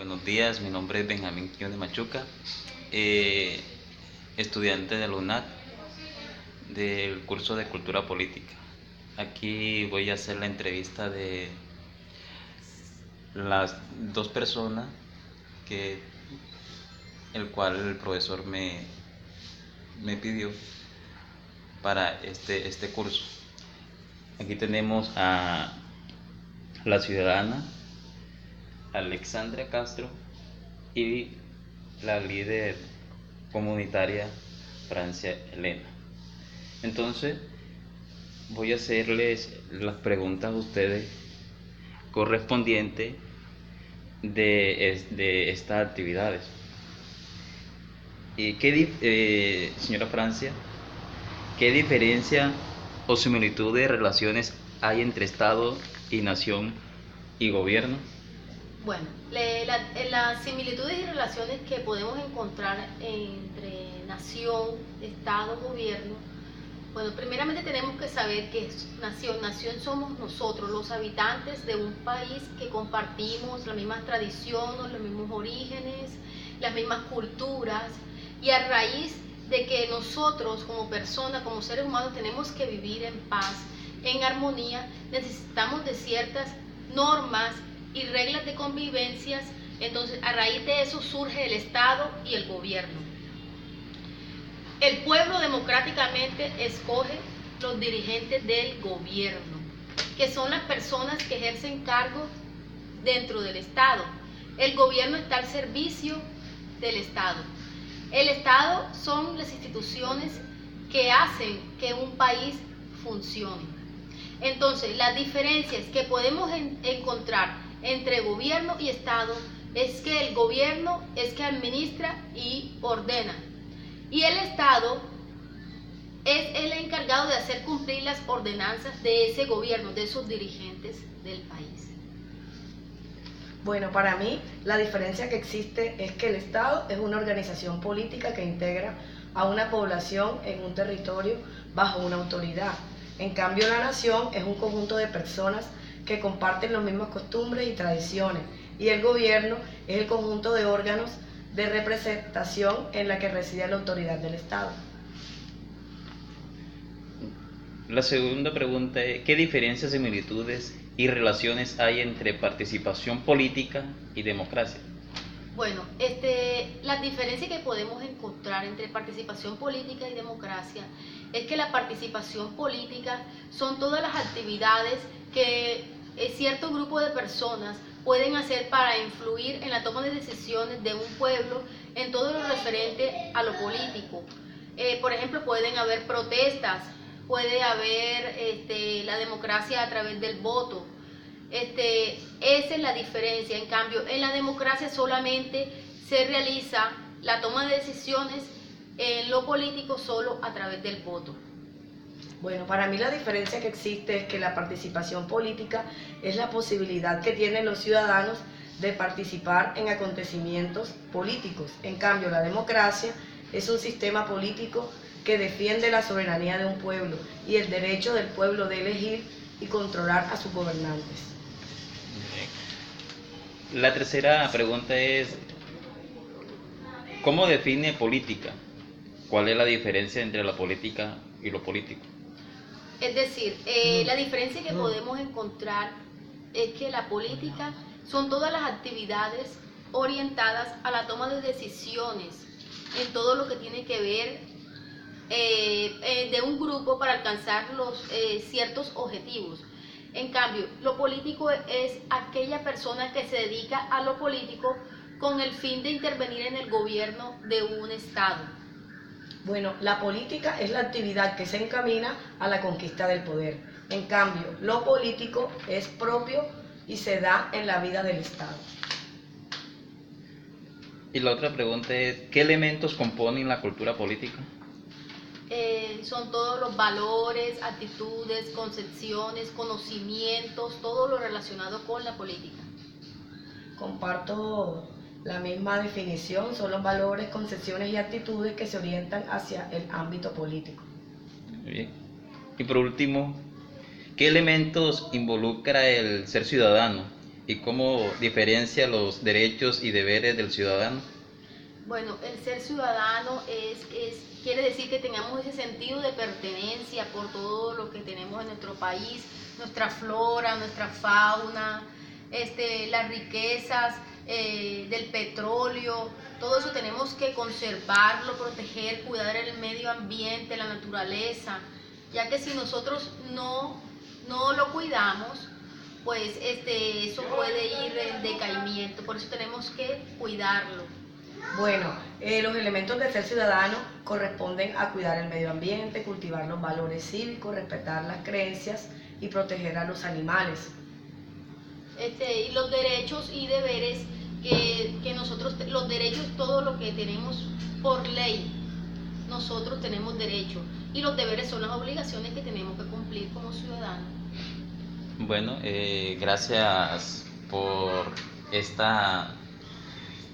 Buenos días, mi nombre es Benjamín Quiñones Machuca, eh, estudiante de la UNAD del curso de Cultura Política. Aquí voy a hacer la entrevista de las dos personas que el cual el profesor me pidió para este curso. Aquí tenemos a la ciudadana Alexandra Castro y la líder comunitaria Francia Elena. Entonces voy a hacerles las preguntas a ustedes correspondientes de estas actividades. Señora Francia, ¿qué diferencia o similitud de relaciones hay entre Estado y nación y gobierno? Bueno, las similitudes y relaciones que podemos encontrar entre nación, Estado, gobierno. Bueno, primeramente tenemos que saber que es nación. Nación somos nosotros, los habitantes de un país que compartimos las mismas tradiciones, los mismos orígenes, las mismas culturas, y a raíz de que nosotros como personas, como seres humanos, tenemos que vivir en paz, en armonía, necesitamos de ciertas normas y reglas de convivencias. Entonces, a raíz de eso surge el Estado y el gobierno. El pueblo democráticamente escoge los dirigentes del gobierno, que son las personas que ejercen cargos dentro del Estado. El gobierno está al servicio del Estado. El Estado son las instituciones que hacen que un país funcione. Entonces, las diferencias que podemos encontrar entre gobierno y Estado es que el gobierno es que administra y ordena, y el Estado es el encargado de hacer cumplir las ordenanzas de ese gobierno, de esos dirigentes del país. Bueno, para mí la diferencia que existe es que el Estado es una organización política que integra a una población en un territorio bajo una autoridad. En cambio, la nación es un conjunto de personas que comparten las mismas costumbres y tradiciones, y el gobierno es el conjunto de órganos de representación en la que reside la autoridad del Estado. La segunda pregunta es, ¿qué diferencias, similitudes y relaciones hay entre participación política y democracia? Bueno, las diferencias que podemos encontrar entre participación política y democracia es que la participación política son todas las actividades que cierto grupo de personas pueden hacer para influir en la toma de decisiones de un pueblo en todo lo referente a lo político. Por ejemplo, pueden haber protestas, puede haber la democracia a través del voto. Esa es la diferencia. En cambio, en la democracia solamente se realiza la toma de decisiones en lo político solo a través del voto. Bueno, para mí la diferencia que existe es que la participación política es la posibilidad que tienen los ciudadanos de participar en acontecimientos políticos. En cambio, la democracia es un sistema político que defiende la soberanía de un pueblo y el derecho del pueblo de elegir y controlar a sus gobernantes. La tercera pregunta es, ¿cómo define política? ¿Cuál es la diferencia entre la política y lo político? Es decir, la diferencia que podemos encontrar es que la política son todas las actividades orientadas a la toma de decisiones en todo lo que tiene que ver de un grupo para alcanzar ciertos objetivos. En cambio, lo político es aquella persona que se dedica a lo político con el fin de intervenir en el gobierno de un Estado. Bueno, la política es la actividad que se encamina a la conquista del poder. En cambio, lo político es propio y se da en la vida del Estado. Y la otra pregunta es, ¿qué elementos componen la cultura política? Son todos los valores, actitudes, concepciones, conocimientos, todo lo relacionado con la política. Comparto la misma definición, son los valores, concepciones y actitudes que se orientan hacia el ámbito político. Muy bien. Y por último, ¿qué elementos involucra el ser ciudadano ¿Y cómo diferencia los derechos y deberes del ciudadano? Bueno, el ser ciudadano quiere decir que tengamos ese sentido de pertenencia por todo lo que tenemos en nuestro país, nuestra flora, nuestra fauna, las riquezas del petróleo, todo eso tenemos que conservarlo, proteger, cuidar el medio ambiente, la naturaleza, ya que si nosotros no lo cuidamos, pues eso puede ir en decaimiento, por eso tenemos que cuidarlo. Bueno, los elementos de ser ciudadano corresponden a cuidar el medio ambiente, cultivar los valores cívicos, respetar las creencias y proteger a los animales. Y los derechos y deberes que nosotros, los derechos, todo lo que tenemos por ley, nosotros tenemos derecho, y los deberes son las obligaciones que tenemos que cumplir como ciudadanos. Bueno, gracias por esta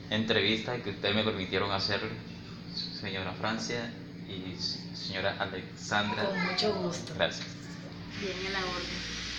entrevista que ustedes me permitieron hacer, señora Francia y señora Alexandra. Con mucho gusto. Gracias. Bien, en la orden.